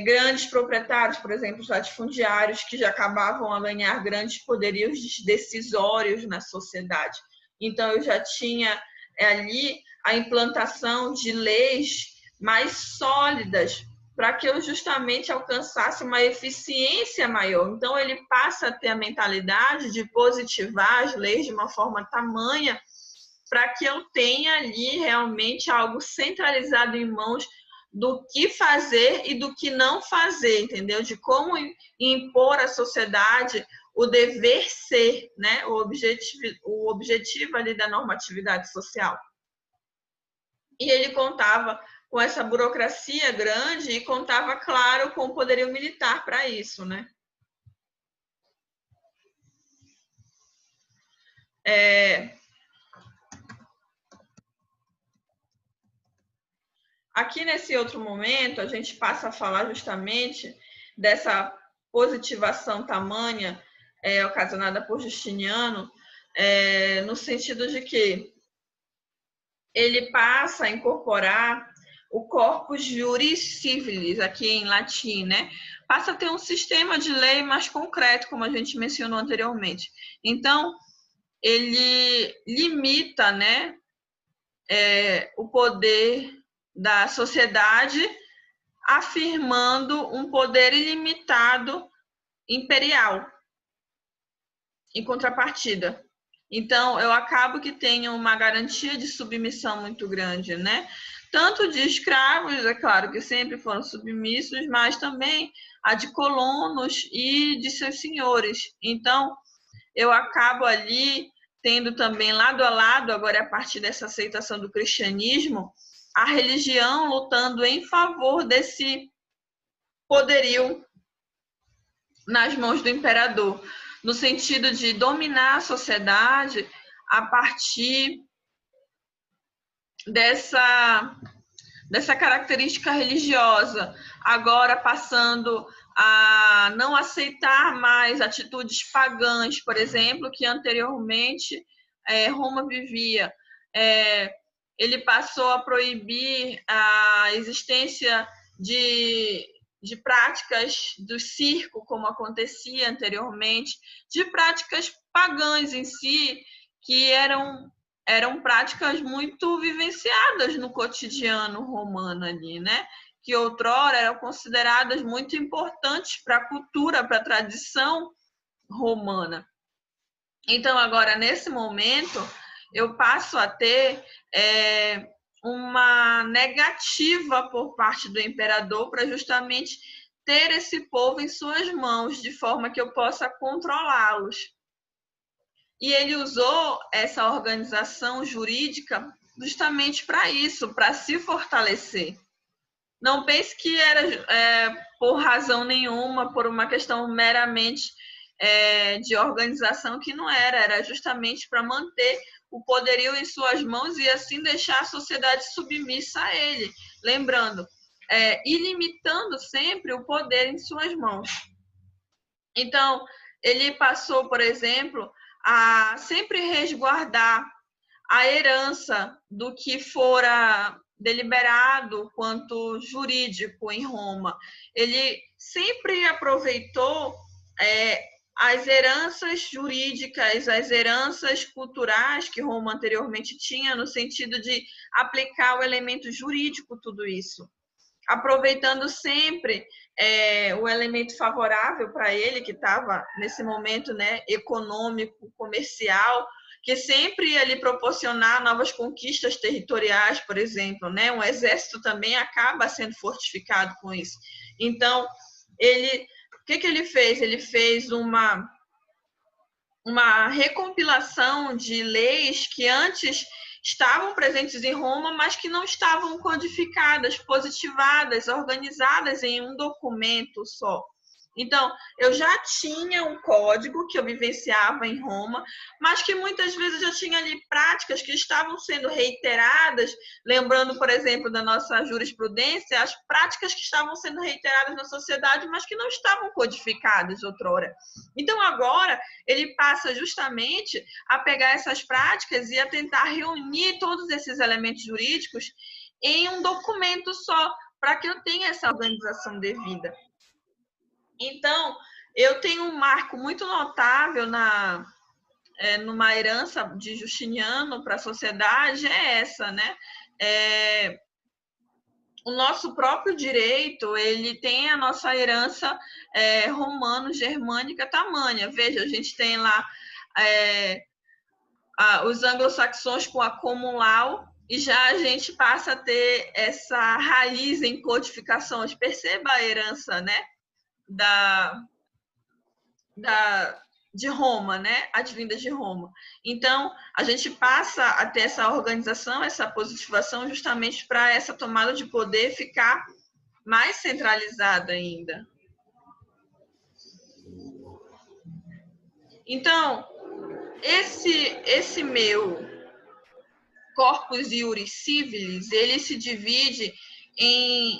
S1: grandes proprietários, por exemplo, os latifundiários, que já acabavam a ganhar grandes poderios decisórios na sociedade. Então, eu já tinha ali a implantação de leis mais sólidas para que eu justamente alcançasse uma eficiência maior. Então, ele passa a ter a mentalidade de positivar as leis de uma forma tamanha para que eu tenha ali realmente algo centralizado em mãos do que fazer e do que não fazer, entendeu? De como impor à sociedade o dever ser, né? O objetivo ali da normatividade social. E ele contava com essa burocracia grande e contava, claro, com o poderio militar para isso, né? Aqui nesse outro momento, a gente passa a falar justamente dessa positivação tamanha ocasionada por Justiniano, no sentido de que ele passa a incorporar o corpus juris civilis, aqui em latim, né? Passa a ter um sistema de lei mais concreto, como a gente mencionou anteriormente. Então, ele limita, né, o poder da sociedade, afirmando um poder ilimitado imperial em contrapartida. Então, eu acabo que tenho uma garantia de submissão muito grande, né? Tanto de escravos, é claro que sempre foram submissos, mas também a de colonos e de seus senhores. Então, eu acabo ali tendo também lado a lado, agora a partir dessa aceitação do cristianismo, a religião lutando em favor desse poderio nas mãos do imperador, no sentido de dominar a sociedade a partir dessa característica religiosa, agora passando a não aceitar mais atitudes pagãs, por exemplo, que anteriormente Roma vivia. Ele passou a proibir a existência de práticas do circo, como acontecia anteriormente, de práticas pagãs em si, que eram práticas muito vivenciadas no cotidiano romano ali, né? Que outrora eram consideradas muito importantes para a cultura, para a tradição romana. Então, agora, nesse momento, eu passo a ter uma negativa por parte do imperador para justamente ter esse povo em suas mãos, de forma que eu possa controlá-los. E ele usou essa organização jurídica justamente para isso, para se fortalecer. Não pense que era por razão nenhuma, por uma questão meramente de organização, que não era justamente para manter o poderio em suas mãos e assim deixar a sociedade submissa a ele. Lembrando, ilimitando sempre o poder em suas mãos. Então, ele passou, por exemplo, a sempre resguardar a herança do que fora deliberado quanto jurídico em Roma. Ele sempre aproveitou as heranças jurídicas, as heranças culturais que Roma anteriormente tinha, no sentido de aplicar o elemento jurídico tudo isso, aproveitando sempre o elemento favorável para ele, que estava nesse momento, né, econômico, comercial, que sempre ia lhe proporcionar novas conquistas territoriais, por exemplo, né? Um exército também acaba sendo fortificado com isso. Então, o que ele fez? Ele fez uma recompilação de leis que antes estavam presentes em Roma, mas que não estavam codificadas, positivadas, organizadas em um documento só. Então, eu já tinha um código que eu vivenciava em Roma, mas que muitas vezes já tinha ali práticas que estavam sendo reiteradas, lembrando, por exemplo, da nossa jurisprudência, as práticas que estavam sendo reiteradas na sociedade, mas que não estavam codificadas outrora. Então, agora, ele passa justamente a pegar essas práticas e a tentar reunir todos esses elementos jurídicos em um documento só, para que eu tenha essa organização devida. Então, eu tenho um marco muito notável numa herança de Justiniano para a sociedade, é essa, né? O nosso próprio direito, ele tem a nossa herança romano-germânica tamanha. Veja, a gente tem lá os anglo-saxões com a common law, e já a gente passa a ter essa raiz em codificações. Perceba a herança, né? De Roma, né? Advinda de Roma. Então, a gente passa a ter essa organização, essa positivação, justamente para essa tomada de poder ficar mais centralizada ainda. Então, esse meu corpus iuris civilis, ele se divide em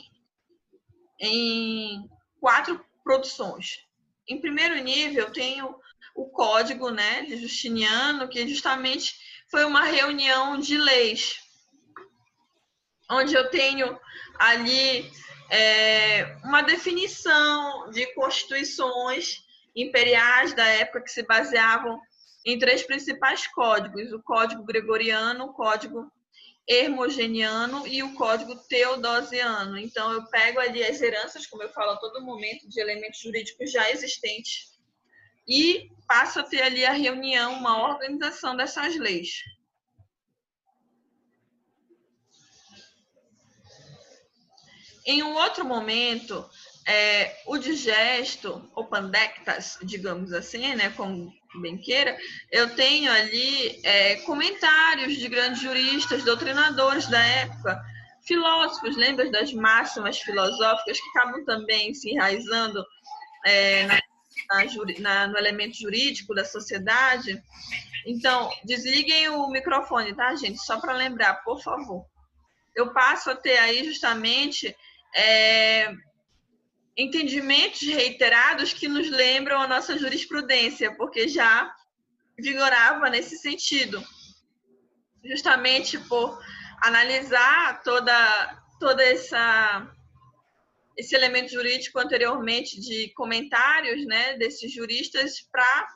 S1: 4 produções. Em primeiro nível, eu tenho o Código, né, de Justiniano, que justamente foi uma reunião de leis, onde eu tenho ali uma definição de constituições imperiais da época que se baseavam em 3 principais códigos: o Código Gregoriano, o Código Hermogeniano e o Código Teodosiano. Então, eu pego ali as heranças, como eu falo a todo momento, de elementos jurídicos já existentes e passo a ter ali a reunião, uma organização dessas leis. Em um outro momento, o digesto, ou pandectas, digamos assim, né, como bem queira, eu tenho ali comentários de grandes juristas, doutrinadores da época, filósofos, lembra das máximas filosóficas que acabam também se enraizando no elemento jurídico da sociedade. Então, desliguem o microfone, tá, gente? Só para lembrar, por favor. Eu passo a ter aí justamente entendimentos reiterados que nos lembram a nossa jurisprudência, porque já vigorava nesse sentido, justamente por analisar toda esse elemento jurídico anteriormente de comentários, né, desses juristas, para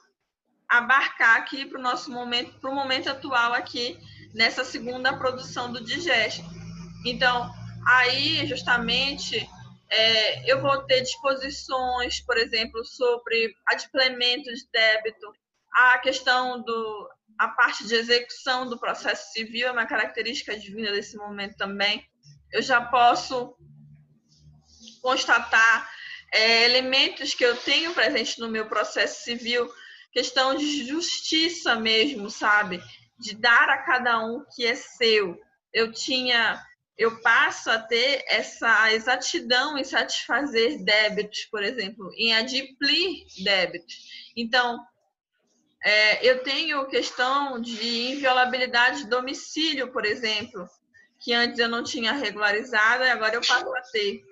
S1: abarcar aqui para o nosso momento, para o momento atual aqui nessa segunda produção do Digesto. Então, aí justamente eu vou ter disposições, por exemplo, sobre adimplemento de débito, a questão a parte de execução do processo civil é uma característica advinda desse momento também. Eu já posso constatar elementos que eu tenho presente no meu processo civil, questão de justiça mesmo, sabe? De dar a cada um o que é seu. Eu passo a ter essa exatidão em satisfazer débitos, por exemplo, em adimplir débitos. Então, eu tenho questão de inviolabilidade de domicílio, por exemplo, que antes eu não tinha regularizada e agora eu passo a ter.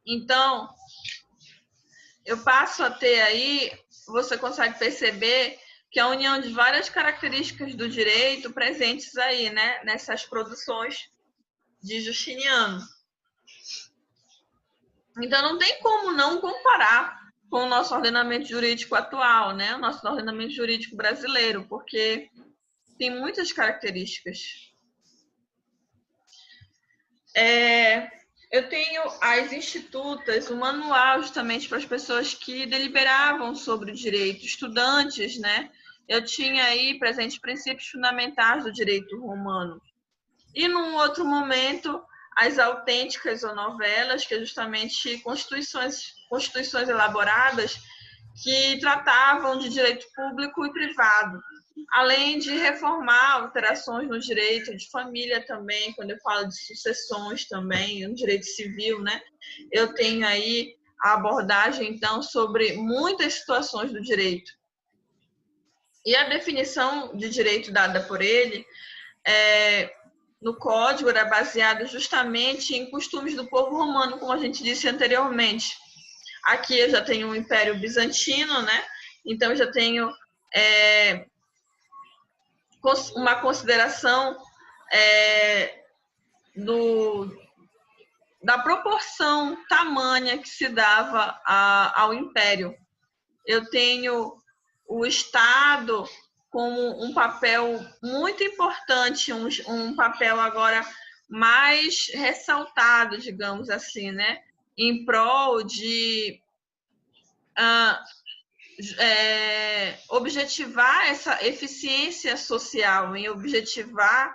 S1: Então, eu passo a ter aí, você consegue perceber que a união de várias características do direito presentes aí, né, nessas produções de Justiniano. Então, não tem como não comparar com o nosso ordenamento jurídico atual, né, o nosso ordenamento jurídico brasileiro, porque tem muitas características. Eu tenho as institutas, o manual justamente para as pessoas que deliberavam sobre o direito, estudantes, né? Eu tinha aí presente princípios fundamentais do direito romano. E num outro momento, as autênticas ou novelas, que é justamente constituições elaboradas que tratavam de direito público e privado. além de reformar alterações no direito de família também, quando eu falo de sucessões também, no direito civil, né? Eu tenho aí a abordagem, então, sobre muitas situações do direito. E a definição de direito dada por ele no código era baseada justamente em costumes do povo romano, como a gente disse anteriormente. Aqui eu já tenho o Império Bizantino, né? Então eu já tenho uma consideração da proporção tamanha que se dava ao Império. Eu tenho o Estado como um papel muito importante, um papel agora mais ressaltado, digamos assim, né? Em prol de objetivar essa eficiência social, em objetivar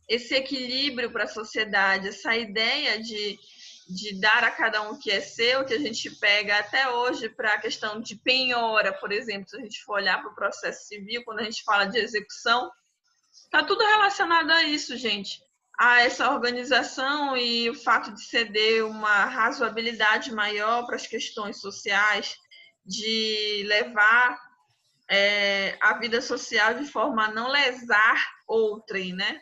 S1: esse equilíbrio para a sociedade, essa ideia de dar a cada um o que é seu, que a gente pega até hoje para a questão de penhora, por exemplo, se a gente for olhar para o processo civil, quando a gente fala de execução, está tudo relacionado a isso, gente, a essa organização e o fato de ceder uma razoabilidade maior para as questões sociais, de levar a vida social de forma a não lesar outrem, né?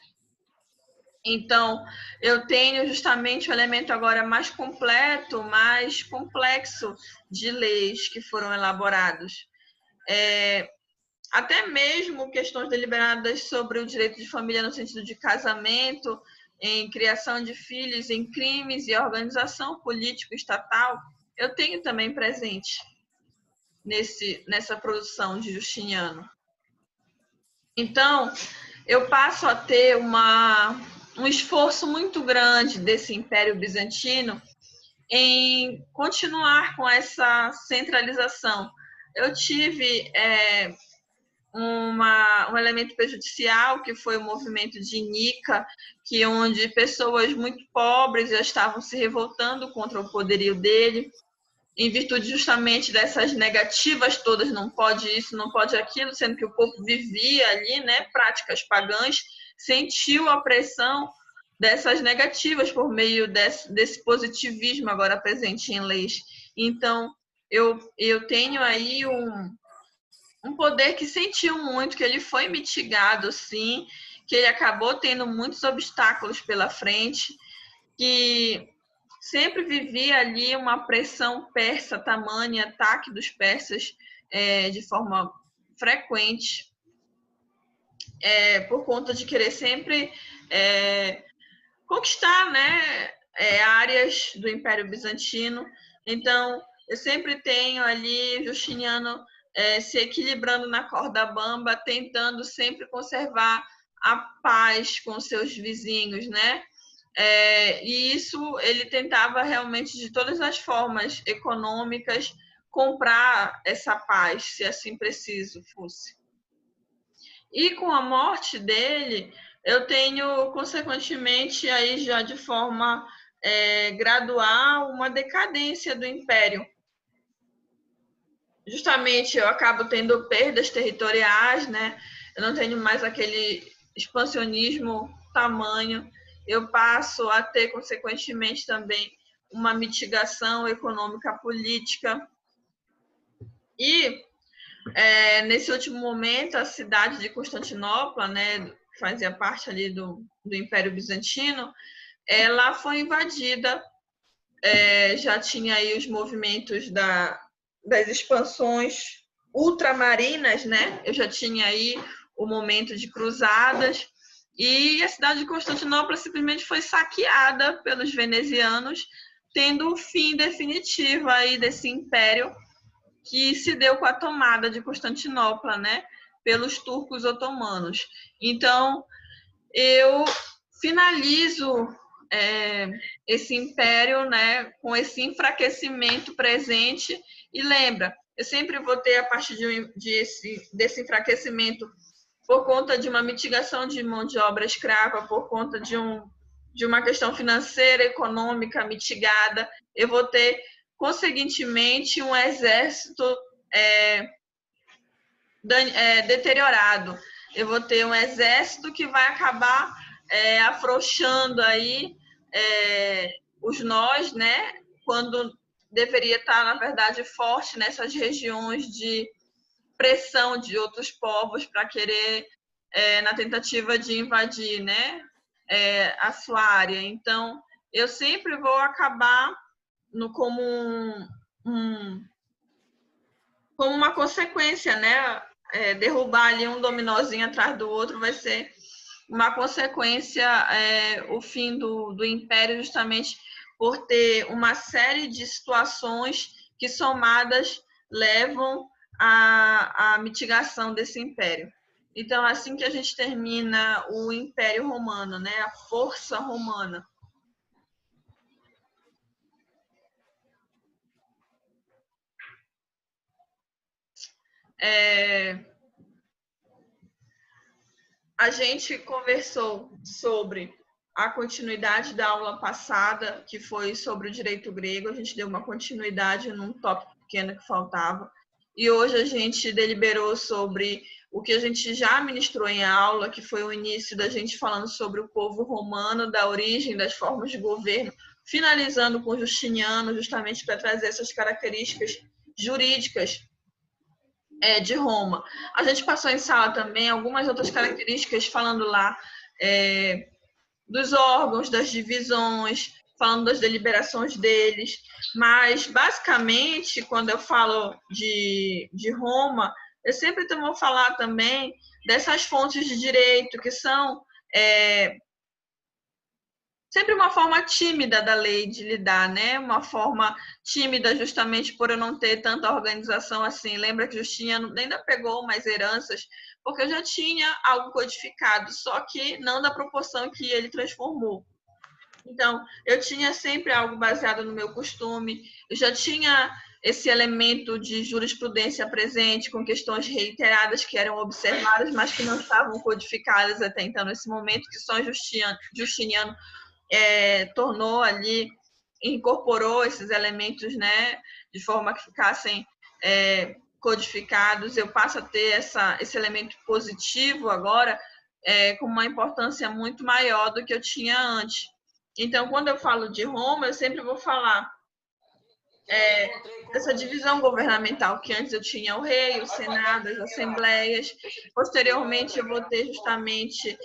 S1: Então, eu tenho justamente o elemento agora mais completo, mais complexo de leis que foram elaborados. Até mesmo questões deliberadas sobre o direito de família no sentido de casamento, em criação de filhos, em crimes e organização político-estatal, eu tenho também presente nessa produção de Justiniano. Então, eu passo a ter um esforço muito grande desse Império Bizantino em continuar com essa centralização. Eu tive um elemento prejudicial, que foi o movimento de Nica, que onde pessoas muito pobres já estavam se revoltando contra o poderio dele, em virtude justamente dessas negativas todas, não pode isso, não pode aquilo, sendo que o povo vivia ali, né, práticas pagãs, sentiu a pressão dessas negativas por meio desse positivismo agora presente em leis. Então, eu tenho aí um poder que sentiu muito, que ele foi mitigado, sim, que ele acabou tendo muitos obstáculos pela frente, que sempre vivia ali uma pressão persa tamanha, ataque dos persas de forma frequente, por conta de querer sempre conquistar, né, áreas do Império Bizantino. Então, eu sempre tenho ali Justiniano se equilibrando na corda bamba, tentando sempre conservar a paz com seus vizinhos, né? E isso ele tentava realmente, de todas as formas econômicas, comprar essa paz, se assim preciso fosse. E com a morte dele, eu tenho, consequentemente, aí já de forma gradual, uma decadência do Império. Justamente eu acabo tendo perdas territoriais, né? Eu não tenho mais aquele expansionismo tamanho. Eu passo a ter, consequentemente, também uma mitigação econômica política. E, nesse último momento, a cidade de Constantinopla, né, que fazia parte ali do Império Bizantino, ela foi invadida. Já tinha aí os movimentos das expansões ultramarinas, né? Eu já tinha aí o momento de cruzadas, e a cidade de Constantinopla simplesmente foi saqueada pelos venezianos, tendo o fim definitivo aí desse império que se deu com a tomada de Constantinopla, né, pelos turcos otomanos. Então, eu finalizo esse império, né, com esse enfraquecimento presente. E lembra, eu sempre vou ter, a partir desse enfraquecimento, por conta de uma mitigação de mão de obra escrava, por conta de uma questão financeira, econômica mitigada, eu vou ter, conseguintemente, um exército deteriorado. Eu vou ter um exército que vai acabar afrouxando aí os nós, né? Quando deveria estar, na verdade, forte nessas regiões de pressão de outros povos para querer, na tentativa de invadir, né? A sua área. Então, eu sempre vou acabar como como uma consequência, né? Derrubar ali um dominózinho atrás do outro vai ser uma consequência, o fim do Império, justamente por ter uma série de situações que, somadas, levam à mitigação desse Império. Então, assim que a gente termina o Império Romano, né? A força romana. A gente conversou sobre a continuidade da aula passada, que foi sobre o direito grego. A gente deu uma continuidade num tópico pequeno que faltava. E hoje a gente deliberou sobre o que a gente já ministrou em aula, que foi o início da gente falando sobre o povo romano, da origem, das formas de governo, finalizando com Justiniano, justamente para trazer essas características jurídicas de Roma. A gente passou em sala também algumas outras características, falando lá dos órgãos, das divisões, falando das deliberações deles, mas basicamente, quando eu falo de Roma, eu sempre vou falar também dessas fontes de direito, que são sempre uma forma tímida da lei de lidar, né? Uma forma tímida justamente por eu não ter tanta organização assim. Lembra que Justiniano ainda pegou umas heranças, porque eu já tinha algo codificado, só que não da proporção que ele transformou. Então, eu tinha sempre algo baseado no meu costume, eu já tinha esse elemento de jurisprudência presente, com questões reiteradas que eram observadas, mas que não estavam codificadas até então, nesse momento, que só Justiniano tornou ali, incorporou esses elementos, né, de forma que ficassem codificados. Eu passo a ter esse elemento positivo agora com uma importância muito maior do que eu tinha antes. Então, quando eu falo de Roma, eu sempre vou falar dessa divisão governamental, que antes eu tinha o rei, o senado, as assembleias. Posteriormente, eu vou ter justamente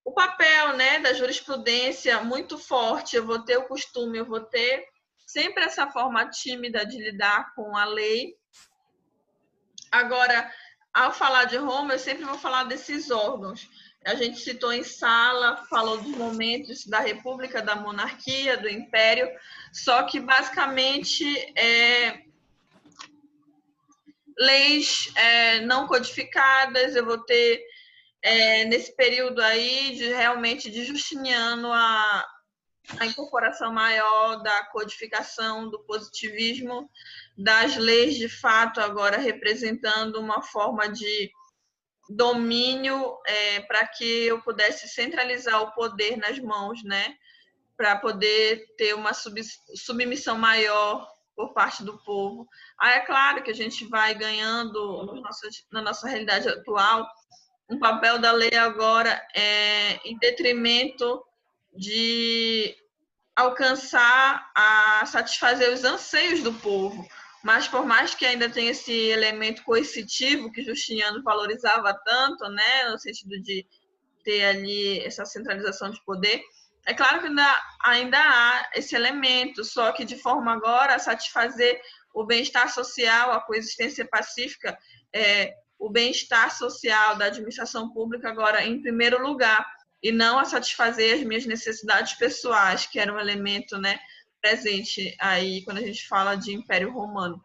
S1: o papel, né, da jurisprudência muito forte. Eu vou ter o costume, eu vou ter sempre essa forma tímida de lidar com a lei. Agora, ao falar de Roma, eu sempre vou falar desses órgãos. A gente citou em sala, falou dos momentos da República, da monarquia, do Império, só que basicamente leis não codificadas. Eu vou ter nesse período aí realmente de Justiniano a incorporação maior da codificação, do positivismo, das leis de fato agora representando uma forma de domínio para que eu pudesse centralizar o poder nas mãos, né? Para poder ter uma submissão maior por parte do povo. É claro que a gente vai ganhando na nossa realidade atual um papel da lei agora em detrimento de alcançar a satisfazer os anseios do povo. Mas por mais que ainda tenha esse elemento coercitivo que Justiniano valorizava tanto, né, no sentido de ter ali essa centralização de poder, é claro que ainda há esse elemento, só que de forma agora a satisfazer o bem-estar social, a coexistência pacífica, o bem-estar social da administração pública agora em primeiro lugar, e não a satisfazer as minhas necessidades pessoais, que era um elemento, né, presente aí quando a gente fala de Império Romano.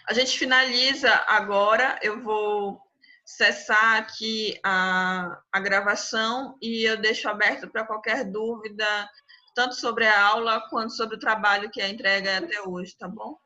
S1: A gente finaliza agora, eu vou cessar aqui a gravação e eu deixo aberto para qualquer dúvida, tanto sobre a aula quanto sobre o trabalho que é entregue até hoje, tá bom?